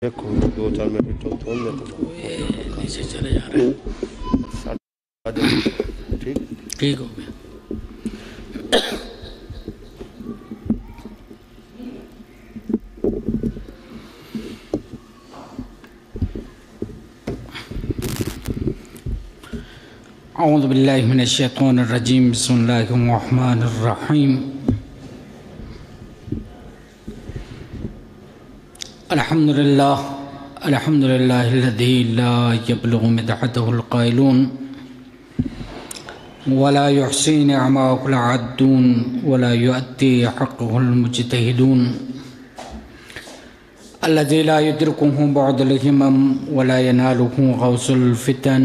دیکھو 2-4 منٹ تھوڑ دے تو نیچے چلے جا رہے ہیں. ٹھیک ہو گیا. اعوذ باللہ من الشیطان الرجیم. بسم اللہ الرحمن الرحیم. الحمد للہ الذی لا یبلغ مدحته القائلون ولا يحصي نعماءه العادون ولا يؤدي حقه المجتهدون الذي لا يدركه بعد الهمم ولا يناله غوص الفتن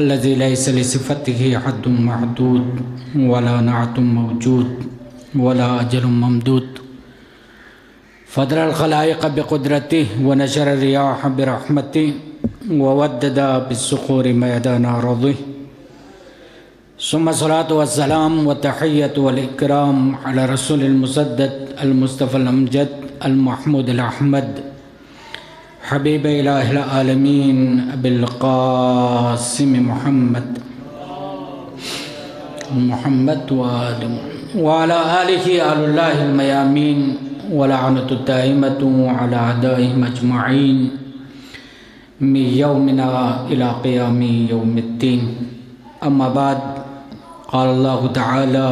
الذي ليس لصفته حد محدود ولا نعت موجود ولا أجل ممدود فدر الخلائق بقدرته ونشر الرياح برحمته وودد بالصخور ميدان أرضه ثم الصلاة والسلام والتحية والإكرام على رسول المسدد المصطفى الأمجد المحمود الأحمد حبيب إله العالمين أبي القاسم محمد وعلى آله آل الله الميامين ولعنة الدائمة على أعدائهم أجمعين من يومنا إلى قيام يوم الدين. أما بعد، قال الله تعالى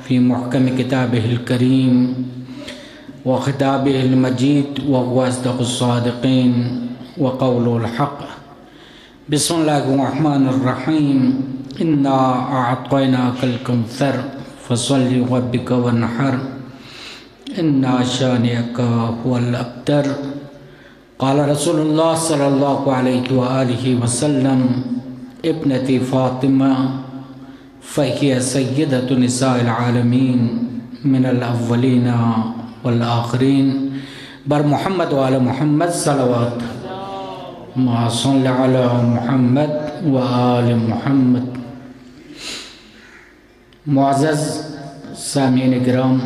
في محكم كتابه الكريم وخطابه المجيد وهو أصدق الصادقين وقوله الحق. بسم الله الرحمن الرحيم. إنا أعطيناك الكوثر فصل لربك وانحر إن شانئك هو الأبتر. قال رسول الله صلى الله عليه وآله وسلم: ابنتي فاطمة فهي سيدة نساء العالمين من الأولين والآخرين. بر محمد وعلى محمد صلوات. ما صل على محمد وآل محمد. معزز سامعین کرام،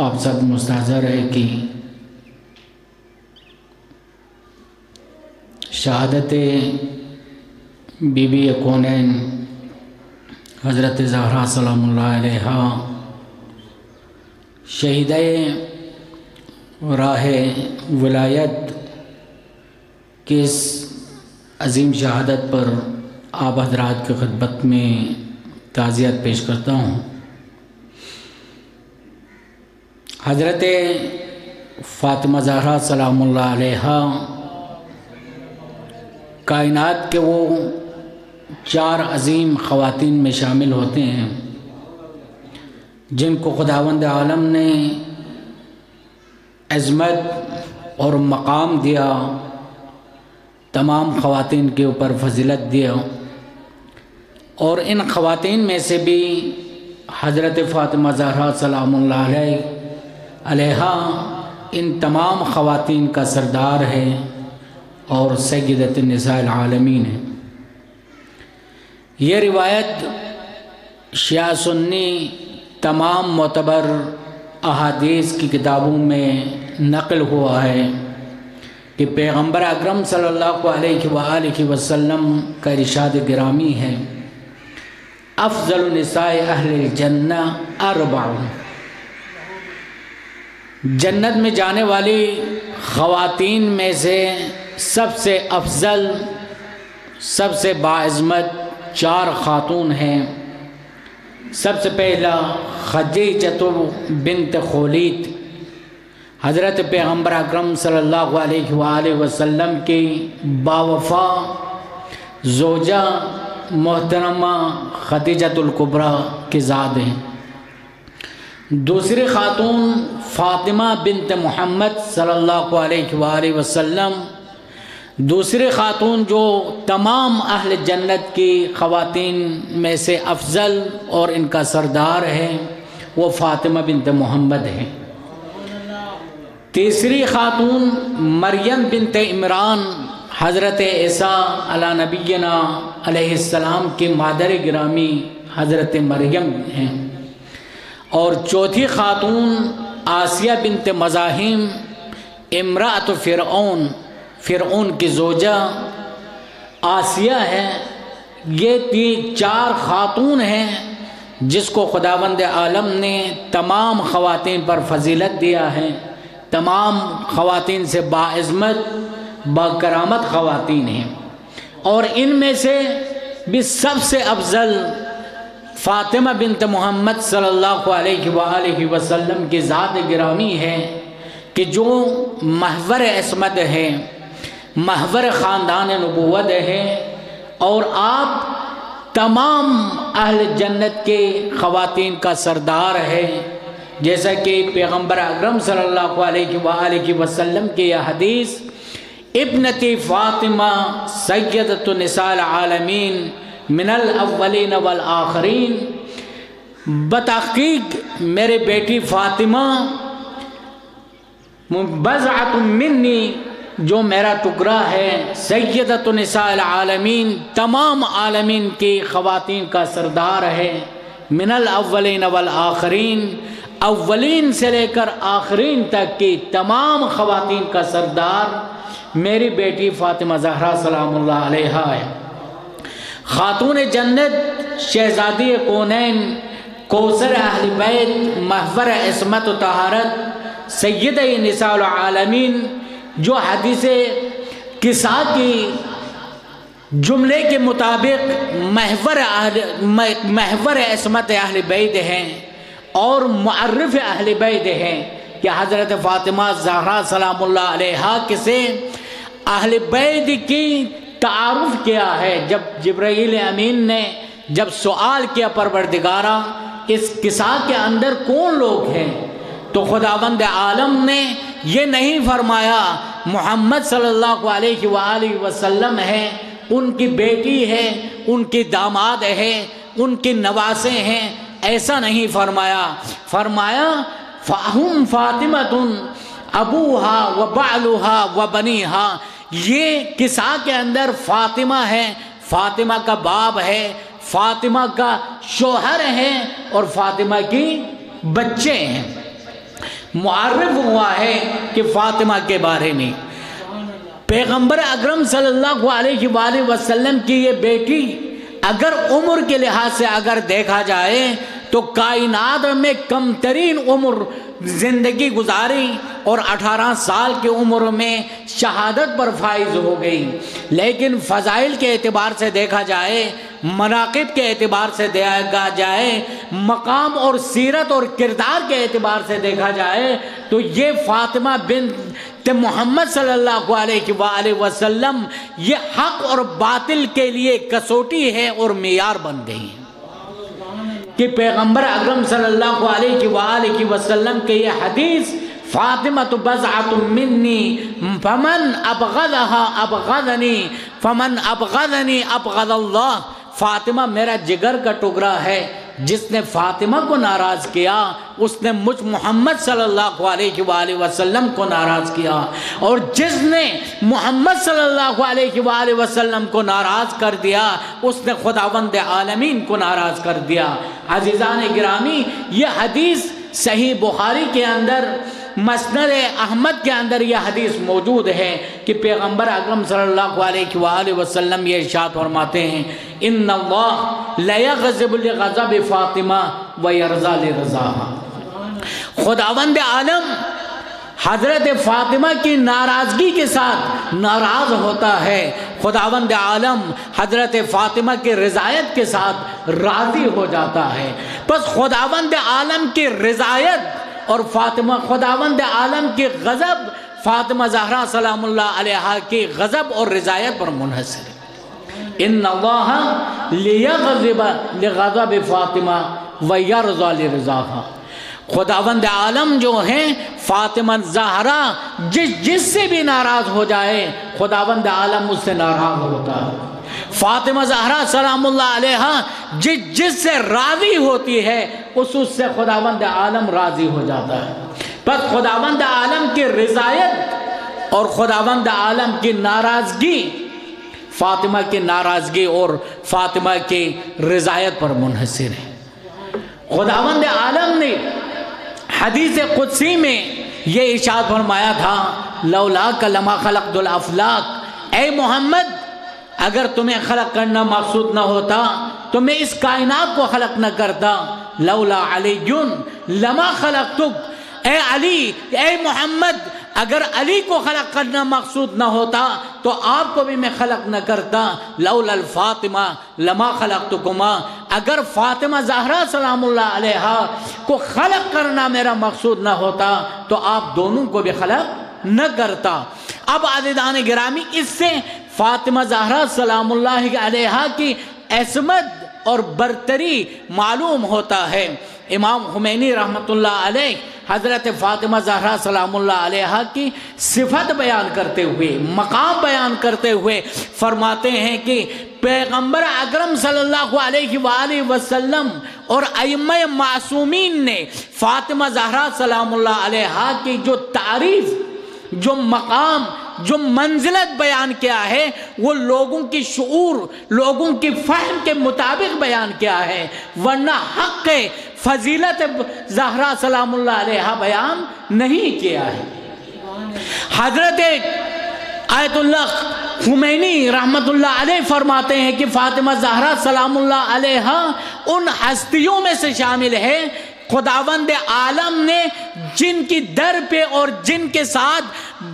آپ سب مستحضر ہے کہ شہادت بی بی کونین حضرت زہرا سلام اللہ علیہا شہیدہ راہ ولایت کی اس عظیم شہادت پر آپ حضرات کی خدمت میں تعزیت پیش کرتا ہوں. حضرت فاطمہ زہرا سلام اللہ علیہا کائنات کے وہ 4 عظیم خواتین میں شامل ہوتے ہیں جن کو خداوند عالم نے عظمت اور مقام دیا، تمام خواتین کے اوپر فضیلت دیا، اور ان خواتین میں سے بھی حضرت فاطمہ زہرا سلام اللہ علیہا ان تمام خواتین کا سردار ہے اور سیدۃ النساء العالمین ہے. یہ روایت شیعہ سنی تمام معتبر احادیث کی کتابوں میں نقل ہوا ہے کہ پیغمبر اکرم صلی اللہ علیہ وآلہ وسلم کا ارشاد گرامی ہے: افضل نساء اہل الجنہ 4. جنت میں جانے والی خواتین میں سے سب سے افضل، سب سے باعظمت 4 خاتون ہیں. سب سے پہلا خدیجہ بنت خویلد، حضرت پیغمبر اکرم صلی اللہ علیہ وآلہ وسلم کی باوفا زوجہ محترمہ خدیجہ الکبریٰ کی ذات ہیں. دوسری خاتون فاطمہ بنت محمد صلی اللہ علیہ وآلہ وسلم، دوسری خاتون جو تمام اہل جنت کی خواتین میں سے افضل اور ان کا سردار ہے، وہ فاطمہ بنت محمد ہے. تیسری خاتون مریم بنت عمران، حضرت عیسیٰ علی نبینا علیہ السلام کی مادر گرامی حضرت مریم ہیں. اور چوتھی خاتون آسیہ بنت مزاحم امرأت فرعون، فرعون کی زوجہ آسیہ ہے، یہ 4 خاتون ہیں جس کو خداوند عالم نے تمام خواتین پر فضیلت دیا ہے، تمام خواتین سے باعظمت باکرامت خواتین ہیں، اور ان میں سے بھی سب سے افضل فاطمہ بنت محمد صلی اللہ علیہ وآلہ وسلم کی ذات گرامی ہے کہ جو محور عصمت ہے، محور خاندان نبوت ہے، اور آپ تمام اہل جنت کے خواتین کا سردار ہے، جیسا کہ پیغمبر اکرم صلی اللہ علیہ وآلہ وسلم کی یہ حدیث ابنتی فاطمہ سیدۃ نساء العالمین من الاولین والآخرین، بتحقیق میرے بیٹی فاطمہ بضعۃ منی، جو میرا ٹکڑا ہے، سیدۃ نساء العالمین، تمام عالمین کی خواتین کا سردار ہے، من الاولین والآخرین، اولین سے لے کر آخرین تک کی تمام خواتین کا سردار میری بیٹی فاطمہ زہرا سلام اللہ علیہا ہے۔ خاتون جنت، شہزادی کونین، کوثر اہل بیت، محور عصمت و طہارت، سیدہ نساء العالمین، جو حدیث کسا کی جملے کے مطابق محور عصمت اہل بیت ہیں اور معرف اہل بیت ہیں، کہ حضرت فاطمہ زہرا سلام اللہ علیہا کسے اہل بیت کی تعارف کیا ہے۔ جب جبرائیل امین نے جب سوال کیا پروردگارہ اس قصہ کے اندر کون لوگ ہیں، تو خداوند عالم نے یہ نہیں فرمایا محمد صلی اللہ علیہ وآلہ وسلم ہے، ان کی بیٹی ہے، ان کی داماد ہے، ان کی نواسے ہیں، ایسا نہیں فرمایا۔ فرمایا فَهُمْ فَاطِمَةٌ أَبُوهَا وَبَعْلُهَا وَبَنِيهَا، یہ قصہ کے اندر فاطمہ ہے، فاطمہ کا باپ ہے، فاطمہ کا شوہر ہے، اور فاطمہ کی بچے ہیں۔ معرف ہوا ہے کہ فاطمہ کے بارے میں پیغمبر اکرم صلی اللہ علیہ وآلہ وسلم کی یہ بیٹی اگر عمر کے لحاظ سے اگر دیکھا جائے تو کائنات میں کم ترین عمر زندگی گزاری، اور 18 سال کی عمر میں شہادت پر فائز ہو گئی، لیکن فضائل کے اعتبار سے دیکھا جائے، مناقب کے اعتبار سے دیکھا جائے، مقام اور سیرت اور کردار کے اعتبار سے دیکھا جائے تو یہ فاطمہ بنت محمد صلی اللہ علیہ وآلہ وسلم یہ حق اور باطل کے لیے کسوٹی ہے اور معیار بن گئی ہے، کہ پیغمبر اکرم صلی اللہ علیہ وآلہ وسلم کے یہ حدیث فاطمہ بضعۃ منی فمن ابغضها ابغضنی فمن ابغضنی ابغض اللہ، فاطمہ میرا جگر کا ٹکڑا ہے، جس نے فاطمہ کو ناراض کیا اس نے مجھ محمد صلی اللہ علیہ وآلہ وسلم کو ناراض کیا، اور جس نے محمد صلی اللہ علیہ وآلہ وسلم کو ناراض کر دیا اس نے خداوند عالمین کو ناراض کر دیا۔ عزیزان گرامی، یہ حدیث صحیح بخاری کے اندر، مسند احمد کے اندر یہ حدیث موجود ہے کہ پیغمبر اکرم صلی اللہ علیہ وآلہ وسلم یہ ارشاد فرماتے ہیں ان اللہ لیغضب لغضب فاطمہ ویرضا لرضاها، خداوند عالم حضرت فاطمہ کی ناراضگی کے ساتھ ناراض ہوتا ہے، خداوند عالم حضرت فاطمہ کی رضایت کے ساتھ راضی ہو جاتا ہے۔ پس خداوند عالم کی رضایت اور فاطمہ، خداوند عالم کی غضب فاطمہ زہرا سلام اللہ علیہا کی غضب اور رضایت پر منحصر ہے۔ ان اللہ لیغضب لغضب فاطمہ ویرضا لرضاها، خداوند عالم جو ہیں فاطمہ زہرا جس سے بھی ناراض ہو جائے خداوند عالم اس سے ناراض ہوتا ہے، فاطمہ زہرا سلام اللہ علیہا جس سے راضی ہوتی ہے اس سے خداوند عالم راضی ہو جاتا ہے۔ پس خداوند عالم کی رضایت اور خداوند عالم کی ناراضگی فاطمہ کی ناراضگی اور فاطمہ کی رضایت پر منحصر ہے۔ خداوند عالم نے حدیث قدسی میں یہ ارشاد فرمایا تھا لولاک لما خلقت الافلاک، اے محمد اگر تمہیں خلق کرنا مقصود نہ ہوتا تو میں اس کائنات کو خلق نہ کرتا، لولا علی لما خلقتک، اے علی، اے محمد اگر علی کو خلق کرنا مقصود نہ ہوتا تو آپ کو بھی میں خلق نہ کرتا، لولا الفاطمہ لما خلقتکما، اگر فاطمہ زہرا سلام اللہ علیہا کو خلق کرنا میرا مقصود نہ ہوتا تو آپ دونوں کو بھی خلق نہ کرتا۔ اب عزیزان گرامی اس سے فاطمہ زہرا سلام اللہ علیہا کی عصمت اور برتری معلوم ہوتا ہے۔ امام خمینی رحمۃ اللہ علیہ حضرت فاطمہ زہرا سلام اللہ علیہا کی صفت بیان کرتے ہوئے، مقام بیان کرتے ہوئے فرماتے ہیں کہ پیغمبر اکرم صلی اللہ علیہ وآلہ وسلم اور ائمہ معصومین نے فاطمہ زہرا سلام اللہ علیہا کی جو تعریف، جو مقام، جو منزلت بیان کیا ہے وہ لوگوں کی شعور، لوگوں کی فہم کے مطابق بیان کیا ہے، ورنہ حق فضیلت زہرا سلام اللہ علیہا بیان نہیں کیا ہے۔ حضرت آیت اللہ خمینی رحمت اللہ علیہ فرماتے ہیں کہ فاطمہ زہرا سلام اللہ علیہا ان ہستیوں میں سے شامل ہے خداوند عالم نے جن کی در پہ اور جن کے ساتھ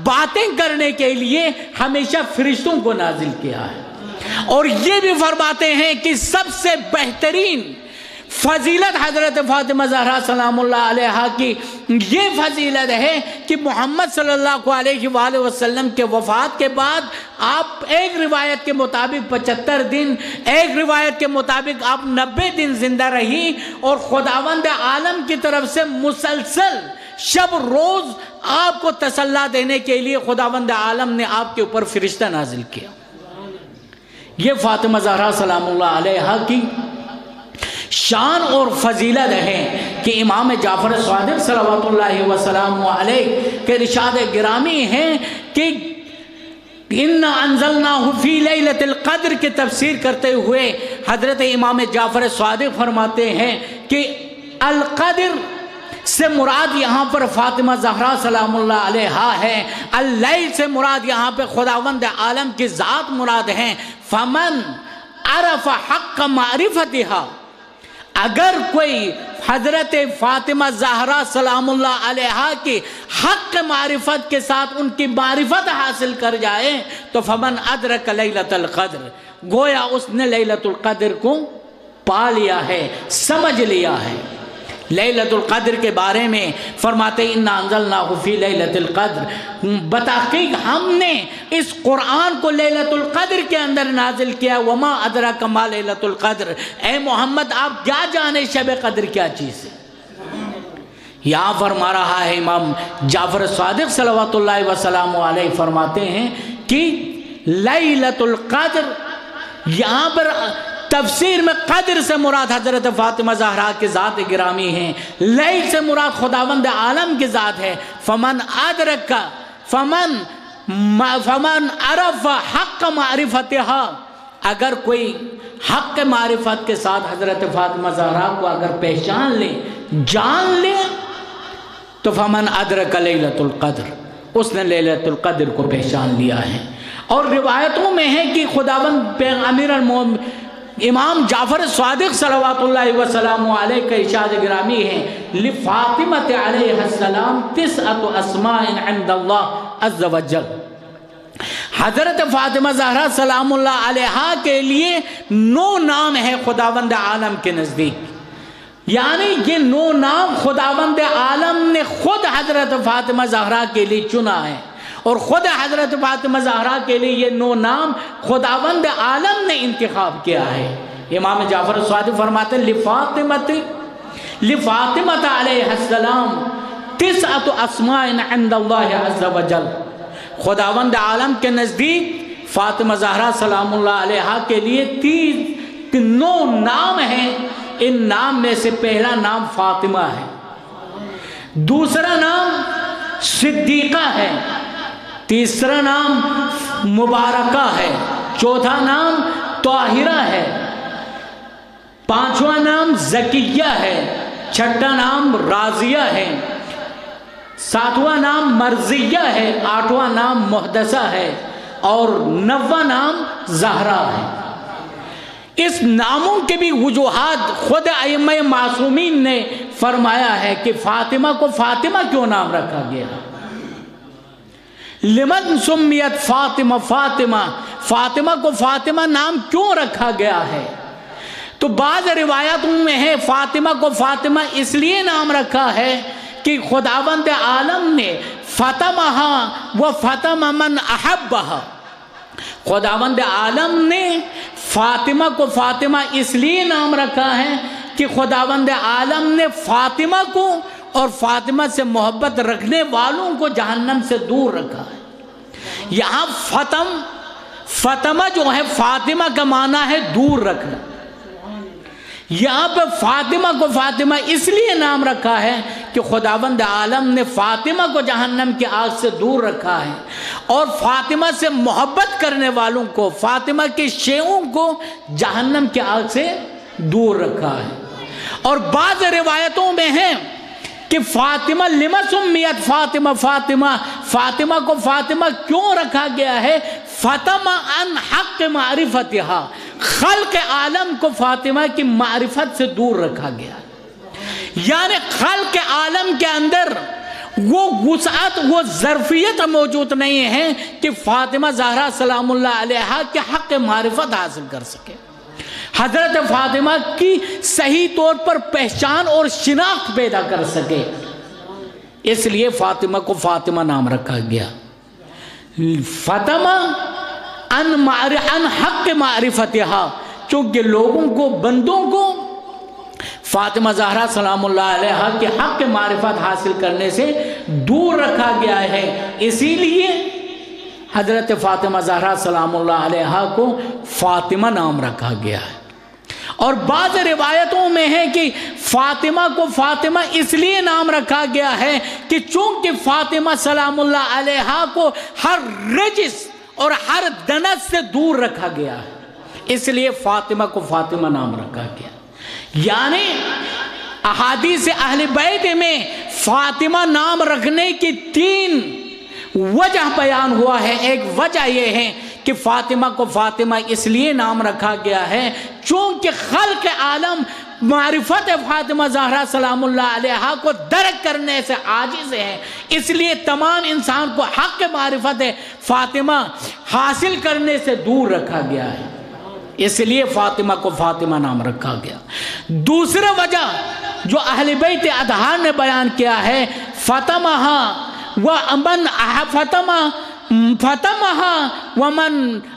باتیں کرنے کے لیے ہمیشہ فرشتوں کو نازل کیا ہے، اور یہ بھی فرماتے ہیں کہ سب سے بہترین فضیلت حضرت فاطمہ زہرا سلام اللہ علیہا کی یہ فضیلت ہے کہ محمد صلی اللہ علیہ وآلہ وسلم کے وفات کے بعد آپ ایک روایت کے مطابق 75 دن، ایک روایت کے مطابق آپ 90 دن زندہ رہی، اور خداوند عالم کی طرف سے مسلسل شب روز آپ کو تسلی دینے کے لیے خداوند عالم نے آپ کے اوپر فرشتہ نازل کیا۔ یہ فاطمہ زہرا سلام اللہ علیہا کی شان اور فضیلت ہے کہ امام جعفر صادق صلوات اللہ وسلم علیہ کے ارشاد گرامی ہیں کہ اِنَّا أَنزَلْنَاهُ فِي لَيْلَةِ الْقَدْرِ کی تفسیر کرتے ہوئے حضرت امام جعفر صادق فرماتے ہیں کہ القدر سے مراد یہاں پر فاطمہ زہرا سلام اللہ علیہا ہے، اللیل سے مراد یہاں پہ خداوند عالم کی ذات مراد ہیں۔ فَمَنْ عَرَفَ حَقَّ مَعْرِفَتِهَا، اگر کوئی حضرت فاطمہ زہرا سلام اللہ علیہا کی حق معرفت کے ساتھ ان کی معرفت حاصل کر جائے تو فمن ادرک لیلۃ القدر، گویا اس نے لیلۃ القدر کو پا لیا ہے، سمجھ لیا ہے۔ لیلۃ القدر کے بارے میں فرماتے ہیں اِنَّا أَنزَلْنَاهُ فِي لَيْلَةِ الْقَدْرِ، بتحقیق ہم نے اس قرآن کو لیلۃ القدر کے اندر نازل کیا۔ وما ادراک ما لیلۃ القدر، اے محمد آپ کیا جانے شب قدر کیا چیز ہے۔ یہاں فرما رہا ہے امام جعفر صادق صلوات اللہ وسلم علیہ فرماتے ہیں کہ لیلۃ القدر، یہاں پر تفسیر میں قدر سے مراد حضرت فاطمہ زہرا کی ذات گرامی ہیں، لیل سے مراد خداوند عالم کی ذات ہے۔ فمن ادرک فمن عرف حق معرفتها، اگر کوئی حق معرفت کے ساتھ حضرت فاطمہ زہرا کو اگر پہچان لے، جان لے، تو فمن ادرک لیلۃ القدر، اس نے لیلۃ القدر کو پہچان لیا ہے۔ اور روایتوں میں ہے کہ خداوند امیر المومنین امام جعفر صادق صلوات اللہ وسلم علیہ کا ارشاد گرامی ہے لفاطمہ علیہ السلام 9 اسماء عند اللہ عز وجل، حضرت فاطمہ زہرا سلام اللہ علیہا کے لیے 9 نام ہے خداوند عالم کے نزدیک، یعنی یہ 9 نام خداوند عالم نے خود حضرت فاطمہ زہرا کے لیے چنا ہے، اور خود حضرت فاطمہ زہرا کے لیے یہ 9 نام خداوند عالم نے انتخاب کیا ہے۔ امام جعفر صادق فرماتے ہیں لفاطمہ علیہ السلام 9 اسماء عند اللہ عز وجل، خداوند عالم کے نزدیک فاطمہ زہرا سلام اللہ علیہا کے لیے 9 نام ہیں۔ ان نام میں سے پہلا نام فاطمہ ہے، دوسرا نام صدیقہ ہے، تیسرا نام مبارکہ ہے، چوتھا نام طاہرہ ہے، پانچواں نام زکیہ ہے، چھٹا نام راضیہ ہے، 7واں نام مرضیہ ہے، 8واں نام محدثہ ہے اور 9واں نام زہرا ہے۔ اس ناموں کے بھی وجوہات خود ائمہ معصومین نے فرمایا ہے کہ فاطمہ کو فاطمہ کیوں نام رکھا گیا؟ لمن سمیت فاطمہ فاطمہ، فاطمہ کو فاطمہ نام کیوں رکھا گیا ہے؟ تو بعض روایتوں میں ہے فاطمہ کو فاطمہ اس لیے نام رکھا ہے کہ خداوند عالم نے فاطمہ و فاطمہ من احبہ، خداوند عالم نے فاطمہ کو فاطمہ اس لیے نام رکھا ہے کہ خداوند عالم نے فاطمہ کو اور فاطمہ سے محبت رکھنے والوں کو جہنم سے دور رکھا ہے۔ یہاں فاطمہ جو ہے فاطمہ کا معنی ہے دور رکھنا، یہاں پہ فاطمہ کو فاطمہ اس لیے نام رکھا ہے کہ خداوند عالم نے فاطمہ کو جہنم کی آگ سے دور رکھا ہے اور فاطمہ سے محبت کرنے والوں کو، فاطمہ کے شیعوں کو جہنم کی آگ سے دور رکھا ہے۔ اور بعض روایتوں میں ہے کہ فاطمہ لما سمیت فاطمہ فاطمہ، فاطمہ کو فاطمہ کیوں رکھا گیا ہے؟ فاطمہ ان حق معرفتہا، خلق عالم کو فاطمہ کی معرفت سے دور رکھا گیا، یعنی خلق عالم کے اندر وہ وسعت، وہ ظرفیت موجود نہیں ہے کہ فاطمہ زہرا سلام اللہ علیہا کے حق معرفت حاصل کر سکے، حضرت فاطمہ کی صحیح طور پر پہچان اور شناخت پیدا کر سکے، اس لیے فاطمہ کو فاطمہ نام رکھا گیا۔ فاطمہ ان حق معرفتہا، چونکہ لوگوں کو، بندوں کو فاطمہ زہرا سلام اللہ علیہا کے حق معرفت حاصل کرنے سے دور رکھا گیا ہے، اسی لیے حضرت فاطمہ زہرا سلام اللہ علیہا کو فاطمہ نام رکھا گیا ہے۔ اور بعض روایتوں میں ہے کہ فاطمہ کو فاطمہ اس لیے نام رکھا گیا ہے کہ چونکہ فاطمہ سلام اللہ علیہا کو ہر رجس اور ہر دنس سے دور رکھا گیا ہے، اس لیے فاطمہ کو فاطمہ نام رکھا گیا۔ یعنی احادیث اہل بیت میں فاطمہ نام رکھنے کی 3 وجہ بیان ہوا ہے۔ ایک وجہ یہ ہے کہ فاطمہ کو فاطمہ اس لیے نام رکھا گیا ہے چونکہ خلق عالم معرفت فاطمہ زہرا سلام اللہ علیہا کو درک کرنے سے عاجز ہے، اس لیے تمام انسان کو حق معرفت فاطمہ حاصل کرنے سے دور رکھا گیا ہے، اس لیے فاطمہ کو فاطمہ نام رکھا گیا۔ دوسرا وجہ جو اہل بیت اطہار نے بیان کیا ہے، فاطمہ ومن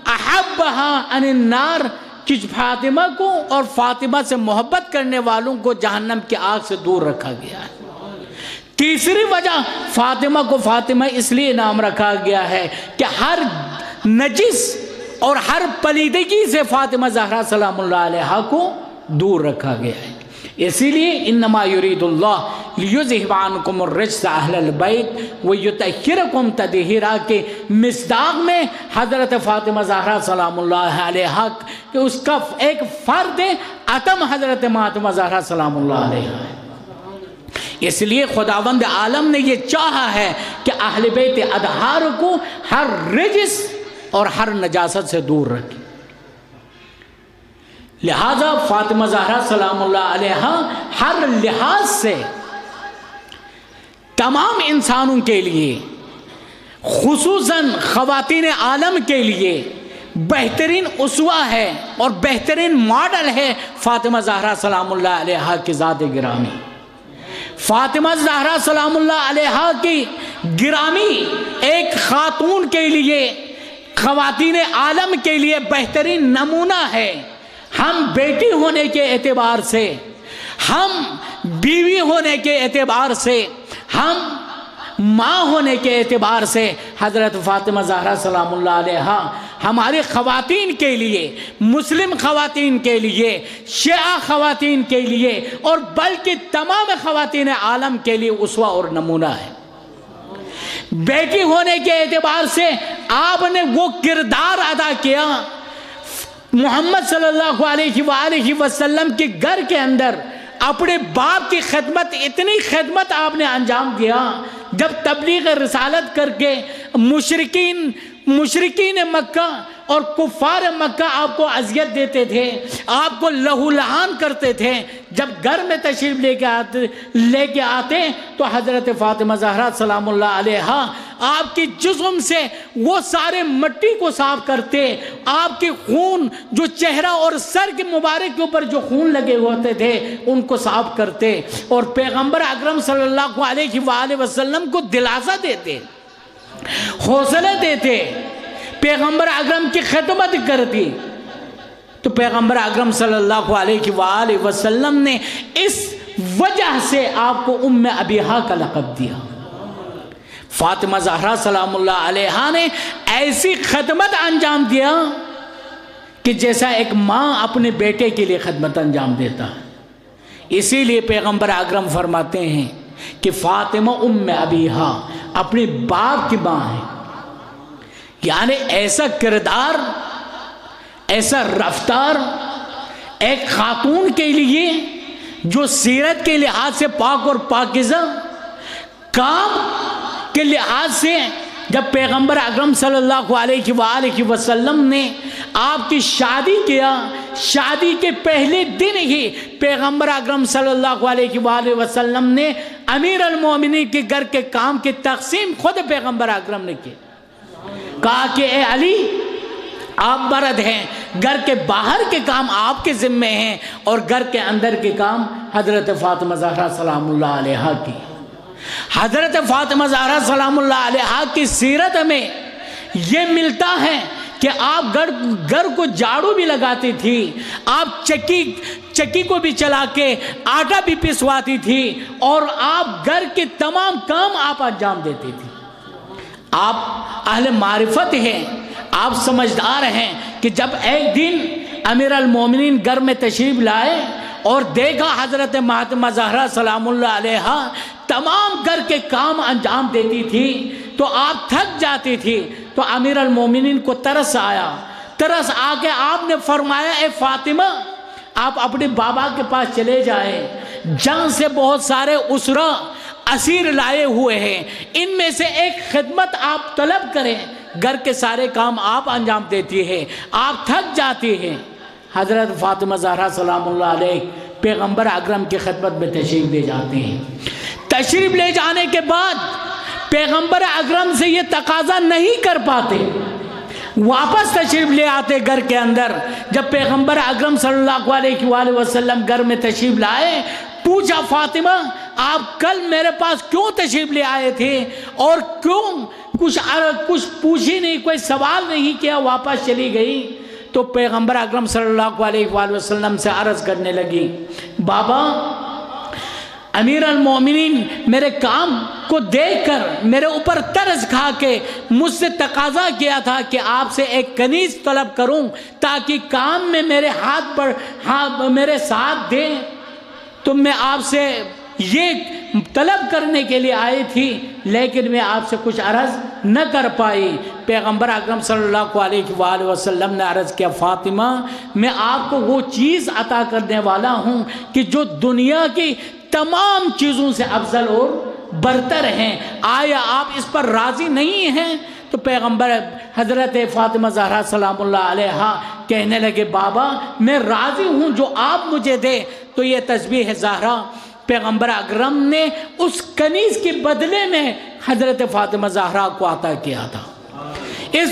احبہا عن النار، کہ فاطمہ کو اور فاطمہ سے محبت کرنے والوں کو جہنم کی آگ سے دور رکھا گیا ہے۔ تیسری وجہ فاطمہ کو فاطمہ اس لیے نام رکھا گیا ہے کہ ہر نجس اور ہر پلیدگی سے فاطمہ زہرا سلام اللہ علیہا کو دور رکھا گیا ہے، اسی لیے انما یرید اللہ لیذہب عنکم الرجس اہل البیت ویطہرکم تطہیرا کے مصداق میں حضرت فاطمہ زہرا سلام اللہ علیہا کہ اس کا ایک فرد اتم حضرت فاطمہ زہرا سلام اللہ علیہا ہے، اس لیے خداوند عالم نے یہ چاہا ہے کہ اہل بیت اطہار کو ہر رجس اور ہر نجاست سے دور رکھے، لہذا فاطمہ زہرا سلام اللہ علیہا ہر لحاظ سے تمام انسانوں کے لیے، خصوصاً خواتین عالم کے لیے بہترین اسوہ ہے اور بہترین ماڈل ہے فاطمہ زہرا سلام اللہ علیہا کی ذات گرامی۔ فاطمہ زہرا سلام اللہ علیہا کی گرامی ایک خاتون کے لیے، خواتین عالم کے لیے بہترین نمونہ ہے۔ ہم بیٹی ہونے کے اعتبار سے، ہم بیوی ہونے کے اعتبار سے، ہم ماں ہونے کے اعتبار سے حضرت فاطمہ زہرا سلام اللہ علیہا ہماری خواتین کے لیے، مسلم خواتین کے لیے، شیعہ خواتین کے لیے اور بلکہ تمام خواتین عالم کے لیے اسوہ اور نمونہ ہے۔ بیٹی ہونے کے اعتبار سے آپ نے وہ کردار ادا کیا، محمد صلی اللہ علیہ وآلہ وسلم کے گھر کے اندر اپنے باپ کی خدمت، اتنی خدمت آپ نے انجام دیا جب تبلیغ رسالت کر کے مشرکین مکہ اور کفار مکہ آپ کو اذیت دیتے تھے، آپ کو لہو لہان کرتے تھے، جب گھر میں تشریف لے کے آتے تو حضرت فاطمہ زہرا سلام اللہ علیہا آپ کی جسم سے وہ سارے مٹی کو صاف کرتے، آپ کی خون جو چہرہ اور سر کے مبارک کے اوپر جو خون لگے ہوتے تھے ان کو صاف کرتے، اور پیغمبر اکرم صلی اللہ علیہ وآلہ وسلم کو دلاسا دیتے، حوصلہ دیتے، پیغمبر اکرم کی خدمت کرتی۔ تو پیغمبر اکرم صلی اللہ علیہ وآلہ وسلم نے اس وجہ سے آپ کو ام ابیہا کا لقب دیا۔ فاطمہ زہرا سلام اللہ علیہا نے ایسی خدمت انجام دیا کہ جیسا ایک ماں اپنے بیٹے کے لیے خدمت انجام دیتا ہے۔ اسی لیے پیغمبر اکرم فرماتے ہیں کہ فاطمہ ام ابیہا اپنے باپ کی ماں ہے، یعنی ایسا کردار، ایسا رفتار ایک خاتون کے لیے جو سیرت کے لحاظ سے پاک اور پاکیزہ، کام کے لحاظ سے جب پیغمبر اکرم صلی اللہ علیہ وآلہ وسلم نے آپ کی شادی کیا، شادی کے پہلے دن ہی پیغمبر اکرم صلی اللہ علیہ وآلہ وسلم نے امیر المومنین کے گھر کے کام کی تقسیم خود پیغمبر اکرم نے کی، کہا کہ اے علی آپ مرد ہیں، گھر کے باہر کے کام آپ کے ذمہ ہیں اور گھر کے اندر کے کام حضرت فاطمہ زہرا سلام اللہ علیہا کی۔ حضرت فاطمہ زہرا سلام اللہ علیہا کی سیرت میں یہ ملتا ہے کہ آپ گھر کو جھاڑو بھی لگاتی تھی، آپ چکی کو بھی چلا کے آٹا بھی پسواتی تھی، اور آپ گھر کے تمام کام آپ انجام دیتی تھی۔ آپ اہل معرفت ہیں، آپ سمجھدار ہیں کہ جب ایک دن امیر المومنین گھر میں تشریف لائے اور دیکھا حضرت فاطمہ زہرا سلام اللہ علیہا تمام گھر کے کام انجام دیتی تھی تو آپ تھک جاتی تھی، تو امیر المومنین کو ترس آیا، ترس آ کے آپ نے فرمایا اے فاطمہ آپ اپنے بابا کے پاس چلے جائیں، جنگ سے بہت سارے اسرا اسیر لائے ہوئے ہیں، ان میں سے ایک خدمت آپ طلب کریں، گھر کے سارے کام آپ انجام دیتی ہیں، آپ تھک جاتی ہیں۔ حضرت فاطمہ زہرا سلام اللہ علیہ پیغمبر اکرم کی خدمت میں تشریف لے جاتے ہیں۔ تشریف لے جانے کے بعد پیغمبر اکرم سے یہ تقاضا نہیں کر پاتے، واپس تشریف لے آتے گھر کے اندر۔ جب پیغمبر اکرم صلی اللہ علیہ وآلہ وسلم گھر میں تشریف لائے، پوچھا فاطمہ آپ کل میرے پاس کیوں تشریف لے آئے تھے اور کیوں کچھ پوچھی نہیں، کوئی سوال نہیں کیا، واپس چلی گئی؟ تو پیغمبر اکرم صلی اللہ علیہ وآلہ وسلم سے عرض کرنے لگی بابا امیر المومنین میرے کام کو دیکھ کر میرے اوپر ترس کھا کے مجھ سے تقاضا کیا تھا کہ آپ سے ایک کنیز طلب کروں تاکہ کام میں میرے ہاتھ پر میرے ساتھ دیں، تو میں آپ سے یہ طلب کرنے کے لیے آئی تھی لیکن میں آپ سے کچھ عرض نہ کر پائی۔ پیغمبر اکرم صلی اللہ علیہ وآلہ وسلم نے عرض کیا فاطمہ میں آپ کو وہ چیز عطا کرنے والا ہوں کہ جو دنیا کی تمام چیزوں سے افضل اور برتر ہیں، آیا آپ اس پر راضی نہیں ہیں؟ تو پیغمبر حضرت فاطمہ زہرا سلام اللہ علیہا کہنے لگے بابا میں راضی ہوں جو آپ مجھے دے۔ تو یہ تسبیح زہرا پیغمبر اکرم نے اس کنیز کے بدلے میں حضرت فاطمہ زہرا کو عطا کیا تھا۔ اس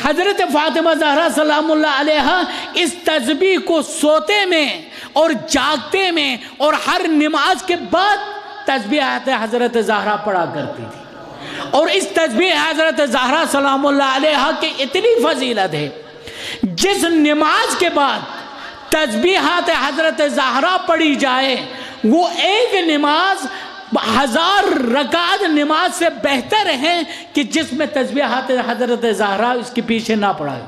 حضرت فاطمہ زہرا سلام اللہ علیہا اس تسبیح کو سوتے میں اور جاگتے میں اور ہر نماز کے بعد تسبیح حضرت زہرا پڑھا کرتی تھی، اور اس تسبیح حضرت زہرا سلام اللہ علیہا کی اتنی فضیلت ہے، جس نماز کے بعد تسبیحات حضرت زہرا پڑھی جائے وہ ایک نماز 1000 رکعت نماز سے بہتر ہے کہ جس میں تسبیحات حضرت زہرا اس کے پیچھے نہ پڑھا۔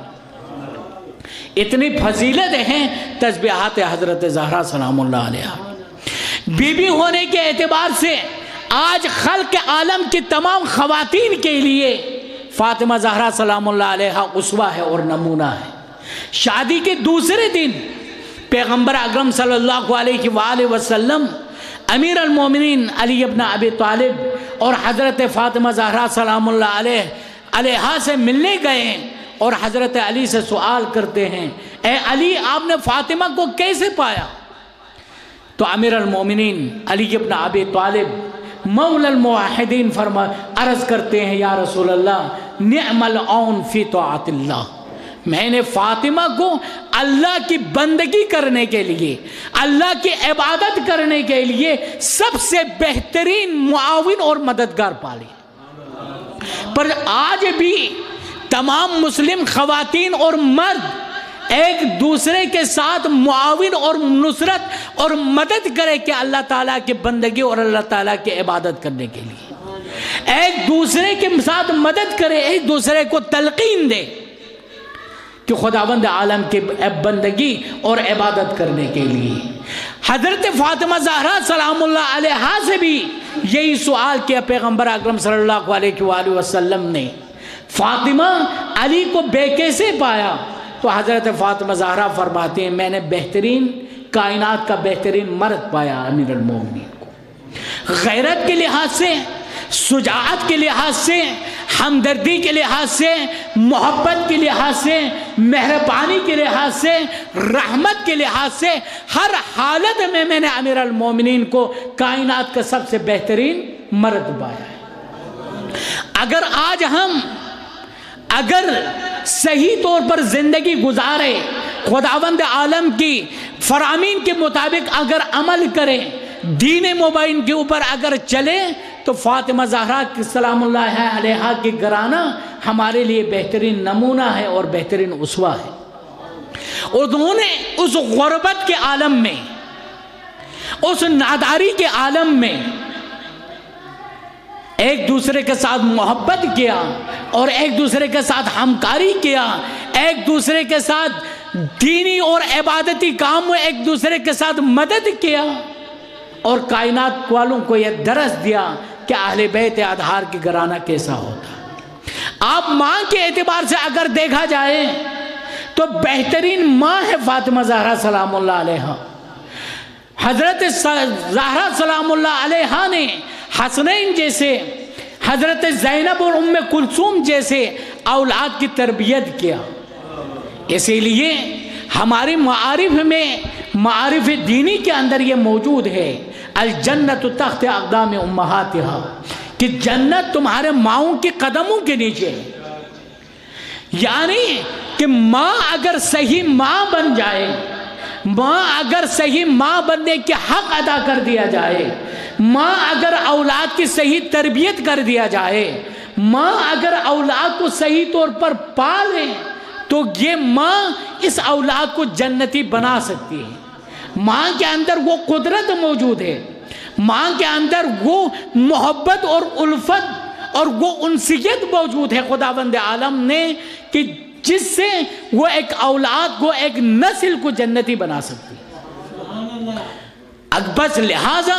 اتنی فضیلت ہیں تسبیحات حضرت زہرا سلام اللہ علیہا۔ بی بی ہونے کے اعتبار سے آج خلق عالم کی تمام خواتین کے لیے فاطمہ زہرا سلام اللہ علیہا اسوہ ہے اور نمونہ ہے۔ شادی کے دوسرے دن پیغمبر اکرم صلی اللہ علیہ وآلہ وسلم امیر المومنین علی ابن ابی طالب اور حضرت فاطمہ زہرا سلام اللہ علیہا سے ملنے گئے اور حضرت علی سے سوال کرتے ہیں، اے علی آپ نے فاطمہ کو کیسے پایا؟ تو امیر المومنین علی ابن ابی طالب مولا الموحدین عرض کرتے ہیں، یا رسول اللہ نعم العون فی طاعت اللہ، میں نے فاطمہ کو اللہ کی بندگی کرنے کے لیے، اللہ کی عبادت کرنے کے لیے سب سے بہترین معاون اور مددگار پالی۔ پر آج بھی تمام مسلم خواتین اور مرد ایک دوسرے کے ساتھ معاون اور نصرت اور مدد کرے کہ اللہ تعالیٰ کی بندگی اور اللہ تعالیٰ کی عبادت کرنے کے لیے ایک دوسرے کے ساتھ مدد کرے، ایک دوسرے کو تلقین دے کہ خداوند عالم کی بندگی اور عبادت کرنے کے لیے۔ حضرت فاطمہ زہرا سلام اللہ علیہا سے بھی یہی سوال کیا پیغمبر اکرم صلی اللہ علیہ وآلہ وسلم نے، فاطمہ علی کو بے کیسے پایا؟ تو حضرت فاطمہ زہرا فرماتے ہیں، میں نے بہترین کائنات کا بہترین مرد پایا امیر المومنین کو، غیرت کے لحاظ سے، شجاعت کے لحاظ سے، ہمدردی کے لحاظ سے، محبت کے لحاظ سے، مہربانی کے لحاظ سے، رحمت کے لحاظ سے، ہر حالت میں میں نے امیر المومنین کو کائنات کا سب سے بہترین مرد پایا ہے۔ اگر آج ہم صحیح طور پر زندگی گزارے، خداوند عالم کی فرامین کے مطابق اگر عمل کریں، دین مبین کے اوپر اگر چلے، تو فاطمہ زہرا سلام اللہ علیہا کی گھرانہ ہمارے لیے بہترین نمونہ ہے اور بہترین اسوہ ہے۔ انہوں نے اس غربت کے عالم میں، اس ناداری کے عالم میں ایک دوسرے کے ساتھ محبت کیا اور ایک دوسرے کے ساتھ ہمکاری کیا، ایک دوسرے کے ساتھ دینی اور عبادتی کام میں ایک دوسرے کے ساتھ مدد کیا، اور کائنات والوں کو یہ درس دیا کہ اہل بیت اطہار کی گھرانہ کیسا ہوتا۔ آپ ماں کے اعتبار سے اگر دیکھا جائے تو بہترین ماں ہے فاطمہ زہرا سلام اللہ علیہا۔ حضرت زہرا سلام اللہ علیہا نے حسنین جیسے، حضرت زینب اور ام کلثوم جیسے اولاد کی تربیت کیا۔ اسی لیے ہماری معارف میں، معارف دینی کے اندر یہ موجود ہے، الجنت تحت اقدام امہاتہا، کہ جنت تمہارے ماؤں کے قدموں کے نیچے ہے۔ یعنی کہ ماں اگر صحیح ماں بن جائے، ماں اگر صحیح ماں بننے کے حق ادا کر دیا جائے، ماں اگر اولاد کی صحیح تربیت کر دیا جائے، ماں اگر اولاد کو صحیح طور پر پالے، تو یہ ماں اس اولاد کو جنتی بنا سکتی ہے۔ ماں کے اندر وہ قدرت موجود ہے، ماں کے اندر وہ محبت اور الفت اور وہ انسیت موجود ہے خداوند عالم نے، کہ جس سے وہ ایک اولاد کو، ایک نسل کو جنتی بنا سکتی ہے۔ بس لہٰذا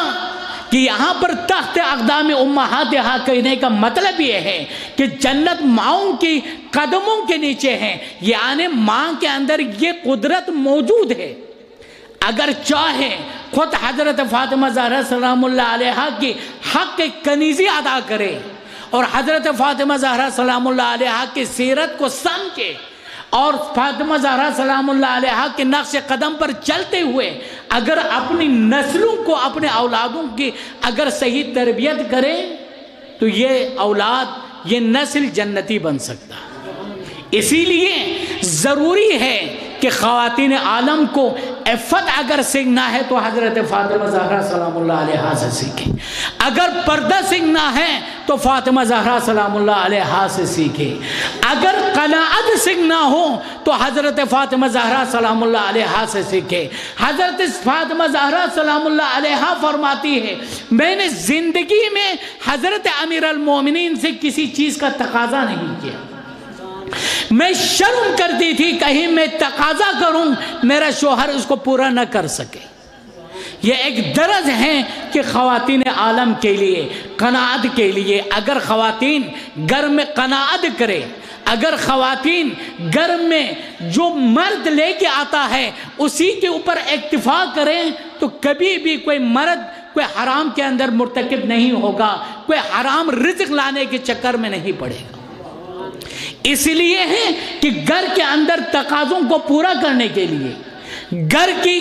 کہ یہاں پر تحت اقدام امہاتہا کہنے کا مطلب یہ ہے کہ جنت ماؤں کی قدموں کے نیچے ہے، یعنی ماں کے اندر یہ قدرت موجود ہے۔ اگر چاہے خود حضرت فاطمہ زہرا سلام اللہ علیہا کی حق کنیزی ادا کرے اور حضرت فاطمہ زہرا سلام اللہ علیہا کی سیرت کو سمجھے اور فاطمہ زہرا سلام اللہ علیہا کے نقش قدم پر چلتے ہوئے اگر اپنی نسلوں کو، اپنے اولادوں کی اگر صحیح تربیت کرے، تو یہ اولاد، یہ نسل جنتی بن سکتا ہے۔ اسی لیے ضروری ہے کہ خواتین عالم کو عفت اگر سیکھنا ہے تو حضرت فاطمہ زہرا سلام اللہ علیہا سے سیکھیں، اگر پردہ سیکھنا ہے تو فاطمہ زہرا سلام اللہ علیہا سے سیکھیں، اگر قناعت سیکھنا ہو تو حضرت فاطمہ زہرا سلام اللہ علیہا سے سیکھیں۔ حضرت فاطمہ زہرا سلام اللہ علیہا فرماتی ہے، میں نے زندگی میں حضرت امیر المومنین سے کسی چیز کا تقاضا نہیں کیا، میں شرم کرتی تھی کہیں میں تقاضا کروں میرا شوہر اس کو پورا نہ کر سکے۔ یہ ایک درج ہے کہ خواتین عالم کے لیے، قناعت کے لیے، اگر خواتین گھر میں قناعت کرے، اگر خواتین گھر میں جو مرد لے کے آتا ہے اسی کے اوپر اکتفا کریں، تو کبھی بھی کوئی مرد، کوئی حرام کے اندر مرتکب نہیں ہوگا، کوئی حرام رزق لانے کے چکر میں نہیں پڑے گا۔ اس لیے ہے کہ گھر کے اندر تقاضوں کو پورا کرنے کے لیے، گھر کی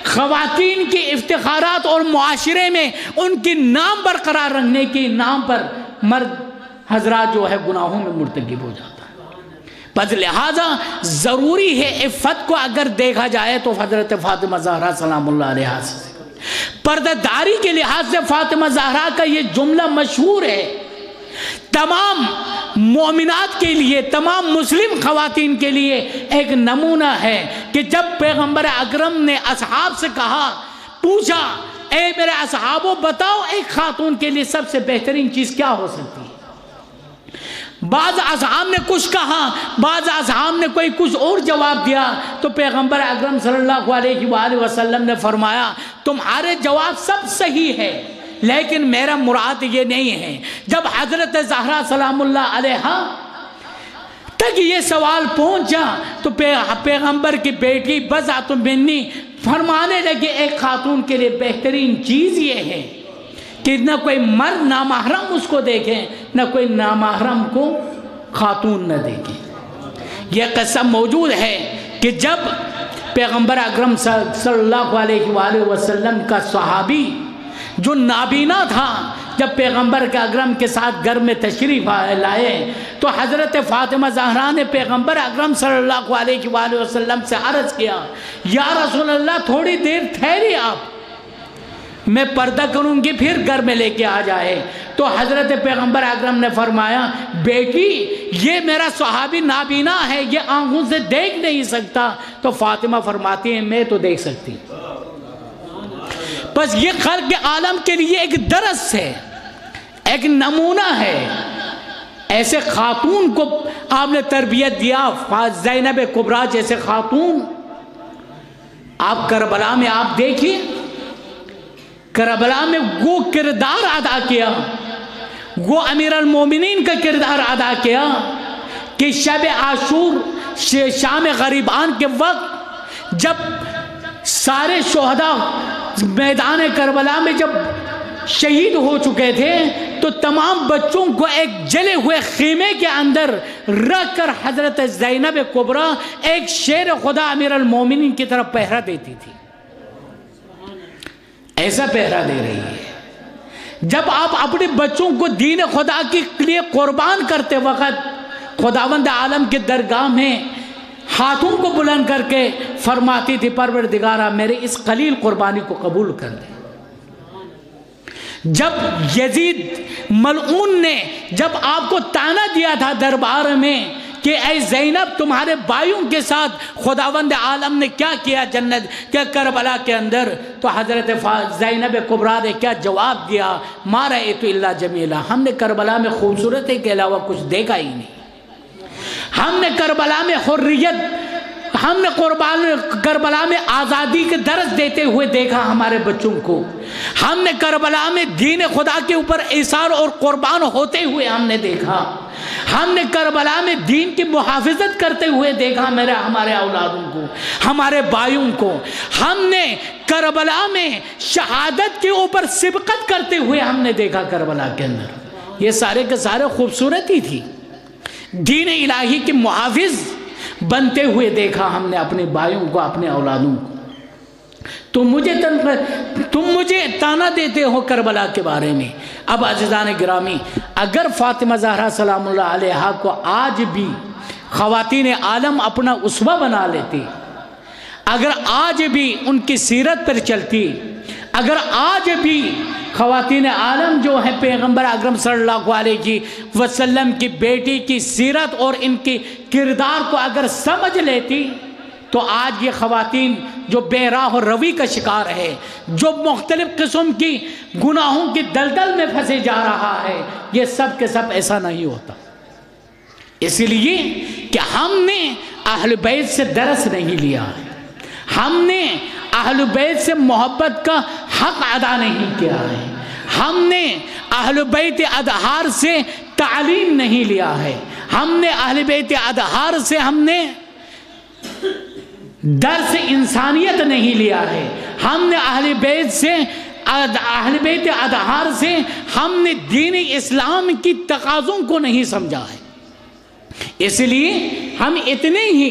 خواتین کی افتخارات اور معاشرے میں ان کی نام برقرار رکھنے کے نام پر مرد حضرات جو ہے گناہوں میں مرتکب ہو جاتا ہے۔ بس لہٰذا ضروری ہے عفت کو اگر دیکھا جائے تو حضرت فاطمہ زہرا سلام اللہ علیہا سے پردہ داری کے لحاظ سے فاطمہ زہرا کا یہ جملہ مشہور ہے، تمام مومنات کے لیے، تمام مسلم خواتین کے لیے ایک نمونہ ہے کہ جب پیغمبر اکرم نے اصحاب سے کہا، پوچھا اے میرے اصحابوں بتاؤ ایک خاتون کے لیے سب سے بہترین چیز کیا ہو سکتی ہے؟ بعض اصحاب نے کچھ کہا، بعض اصحاب نے کوئی کچھ اور جواب دیا، تو پیغمبر اکرم صلی اللہ علیہ وآلہ وسلم نے فرمایا تمہارے جواب سب صحیح ہے، لیکن میرا مراد یہ نہیں ہے۔ جب حضرت زہرا سلام اللہ علیہا تک یہ سوال پہنچا تو پیغمبر کی بیٹی بضعۃ منی فرمانے لگے ایک خاتون کے لیے بہترین چیز یہ ہے کہ نہ کوئی مرد نامحرم اس کو دیکھے، نہ کوئی نامحرم کو خاتون نہ دیکھے۔ یہ قصہ موجود ہے کہ جب پیغمبر اکرم صلی اللہ علیہ وآلہ وسلم کا صحابی جو نابینا تھا، جب پیغمبر کے اکرم کے ساتھ گھر میں تشریف لائے تو حضرت فاطمہ زہرا نے پیغمبر اکرم صلی اللہ علیہ وآلہ وسلم سے عرض کیا، یا رسول اللہ تھوڑی دیر ٹھہری آپ، میں پردہ کروں گی پھر گھر میں لے کے آ جائے۔ تو حضرت پیغمبر اکرم نے فرمایا بیٹی یہ میرا صحابی نابینا ہے، یہ آنکھوں سے دیکھ نہیں سکتا۔ تو فاطمہ فرماتی ہیں میں تو دیکھ سکتی۔ بس یہ خلق عالم کے لیے ایک درس ہے، ایک نمونہ ہے۔ ایسے خاتون کو آپ نے تربیت دیا، زینب کبریٰ جیسے خاتون آپ کربلا میں آپ دیکھیں، کربلا میں وہ کردار ادا کیا، وہ امیر المومنین کا کردار ادا کیا کہ شب عاشور شام غریبان کے وقت جب سارے شہداء میدان کربلا میں جب شہید ہو چکے تھے تو تمام بچوں کو ایک جلے ہوئے خیمے کے اندر رکھ کر حضرت زینب کبریٰ ایک شیر خدا امیر المومنین کی طرف پہرا دیتی تھی۔ ایسا پہرا دے رہی ہے۔ جب آپ اپنے بچوں کو دین خدا کے لیے قربان کرتے وقت خداوند عالم کے درگاہ میں ہاتھوں کو بلند کر کے فرماتی تھی پروردگارہ میرے اس قلیل قربانی کو قبول کر دے۔ جب یزید ملعون نے جب آپ کو طعنہ دیا تھا دربار میں کہ اے زینب تمہارے بھائیوں کے ساتھ خداوند عالم نے کیا کیا جنت کیا کربلا کے اندر، تو حضرت زینب کبریٰ نے کیا جواب دیا، ما رأیت الا جمیلا، ہم نے کربلا میں خوبصورتی کے علاوہ کچھ دیکھا ہی نہیں۔ ہم نے کربلا میں حریت، ہم نے کربلا میں آزادی کے درس دیتے ہوئے دیکھا ہمارے بچوں کو، ہم نے کربلا میں دین خدا کے اوپر ایثار اور قربان ہوتے ہوئے ہم نے دیکھا، ہم نے کربلا میں دین کی محافظت کرتے ہوئے دیکھا ہمارے اولادوں کو، ہمارے بھائیوں کو، ہم نے کربلا میں شہادت کے اوپر سبقت کرتے ہوئے ہم نے دیکھا کربلا کے اندر۔ یہ سارے کے سارے خوبصورتی تھی، دین الہی کے محافظ بنتے ہوئے دیکھا ہم نے اپنے بھائیوں کو، اپنے اولادوں کو۔ تم مجھے طعنہ دیتے ہو کربلا کے بارے میں۔ اب عزیزان گرامی، اگر فاطمہ زہرا سلام اللہ علیہا کو آج بھی خواتین عالم اپنا اسوہ بنا لیتی، اگر آج بھی ان کی سیرت پر چلتی، اگر آج بھی خواتین عالم جو ہیں پیغمبر اکرم صلی اللہ علیہ وسلم کی بیٹی کی سیرت اور ان کی کردار کو اگر سمجھ لیتی، تو آج یہ خواتین جو بے راہ و روی کا شکار ہے، جو مختلف قسم کی گناہوں کی دلدل میں پھنسے جا رہا ہے، یہ سب کے سب ایسا نہیں ہوتا۔ اس لیے کہ ہم نے اہل بیت سے درس نہیں لیا ہے، ہم نے اہل بیت سے محبت کا حق ادا نہیں کیا ہے، ہم نے اہل بیت اطہار سے تعلیم نہیں لیا ہے، ہم نے اہل بیت اطہار سے ہم نے درس انسانیت نہیں لیا ہے، ہم نے اہل بیت سے اہل بیت اطہار سے ہم نے دین اسلام کی تقاضوں کو نہیں سمجھا ہے، اس لیے ہم اتنے ہی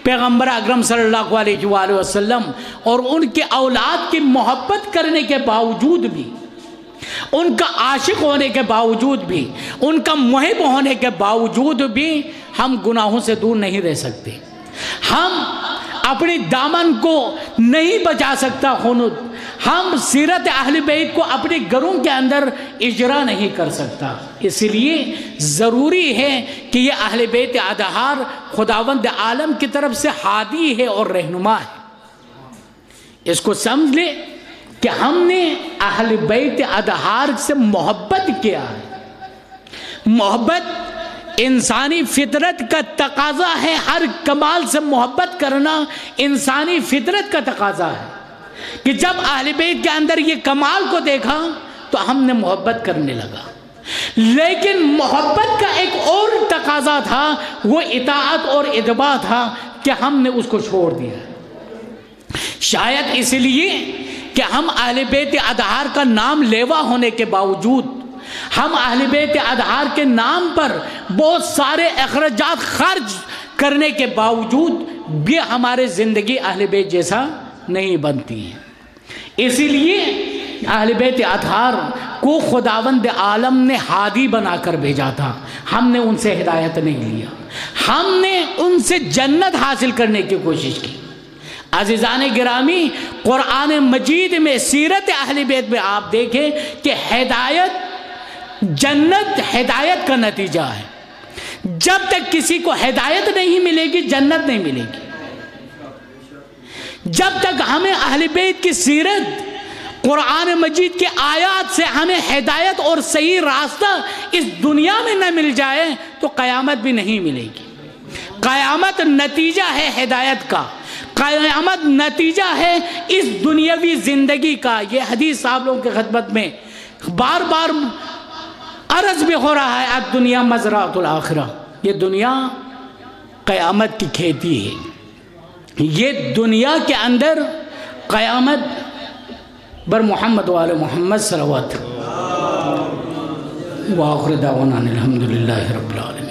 پیغمبر اکرم صلی اللہ علیہ وآلہ وسلم اور ان کے اولاد کی محبت کرنے کے باوجود بھی، ان کا عاشق ہونے کے باوجود بھی، ان کا محب ہونے کے باوجود بھی ہم گناہوں سے دور نہیں رہ سکتے۔ ہم اپنی دامن کو نہیں بچا سکتا خنود، ہم سیرت اہل بیت کو اپنے گھروں کے اندر اجرا نہیں کر سکتا۔ اس لیے ضروری ہے کہ یہ اہل بیت اطہار خداوند عالم کی طرف سے ہادی ہے اور رہنما ہے۔ اس کو سمجھ لے کہ ہم نے اہل بیت اطہار سے محبت کیا ہے۔ محبت انسانی فطرت کا تقاضا ہے، ہر کمال سے محبت کرنا انسانی فطرت کا تقاضا ہے کہ جب اہل بیت کے اندر یہ کمال کو دیکھا تو ہم نے محبت کرنے لگا۔ لیکن محبت کا ایک اور تقاضا تھا، وہ اطاعت اور اتباع تھا کہ ہم نے اس کو چھوڑ دیا۔ شاید اس لیے کہ ہم اہل بیت اطہار کا نام لیوا ہونے کے باوجود، ہم اہل بیت اطہار کے نام پر بہت سارے اخراجات خرچ کرنے کے باوجود بھی ہمارے زندگی اہل بیت جیسا نہیں بنتی ہے۔ اسی لیے اہل بیت اطہار کو خداوند عالم نے ہادی بنا کر بھیجا تھا، ہم نے ان سے ہدایت نہیں لیا، ہم نے ان سے جنت حاصل کرنے کی کوشش کی۔ عزیزان گرامی، قرآن مجید میں سیرت اہل بیت میں آپ دیکھیں کہ ہدایت، جنت ہدایت کا نتیجہ ہے۔ جب تک کسی کو ہدایت نہیں ملے گی جنت نہیں ملے گی۔ جب تک ہمیں اہل بیت کی سیرت، قرآن مجید کے آیات سے ہمیں ہدایت اور صحیح راستہ اس دنیا میں نہ مل جائے تو قیامت بھی نہیں ملے گی۔ قیامت نتیجہ ہے ہدایت کا، قیامت نتیجہ ہے اس دنیاوی زندگی کا۔ یہ حدیث آپ لوگوں کی خدمت میں بار بار عرض بھی ہو رہا ہے، الدنیا مزرعۃ الآخرہ، یہ دنیا قیامت کی کھیتی ہے۔ یہ دنیا کے اندر قیامت بر محمد وآل محمد صلوات وآخر دعوانا الحمدللہ رب العالمین۔